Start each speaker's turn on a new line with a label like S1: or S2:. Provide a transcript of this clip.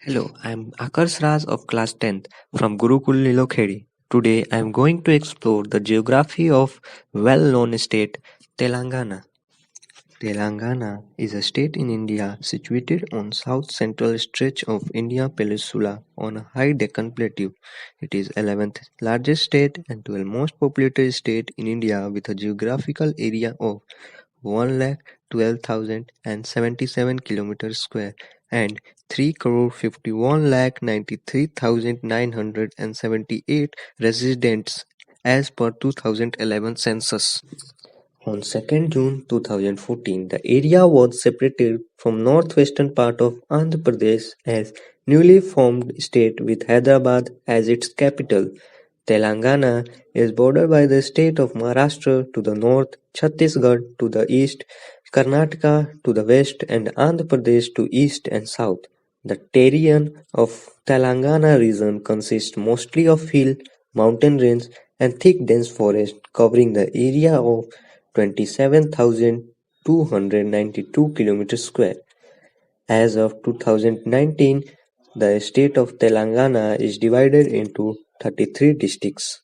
S1: Hello, I'm Akars Raj of class 10th from Gurukul Lilokheri. Today I'm going to explore the geography of well-known state Telangana. Telangana is a state in India situated on south-central stretch of India Peninsula on a high Deccan Plateau. It is 11th largest state and 12th most populated state in India with a geographical area of 1,12,077 kilometers square and 3,51,93,978 residents as per 2011 census. On 2nd June 2014, the area was separated from northwestern part of Andhra Pradesh as newly formed state with Hyderabad as its capital. Telangana is bordered by the state of Maharashtra to the north, Chhattisgarh to the east, Karnataka to the west, and Andhra Pradesh to east and south. The terrain of Telangana region consists mostly of hill, mountain range, and thick dense forest covering the area of 27,292 kilometers square. As of 2019, the state of Telangana is divided into 33 districts.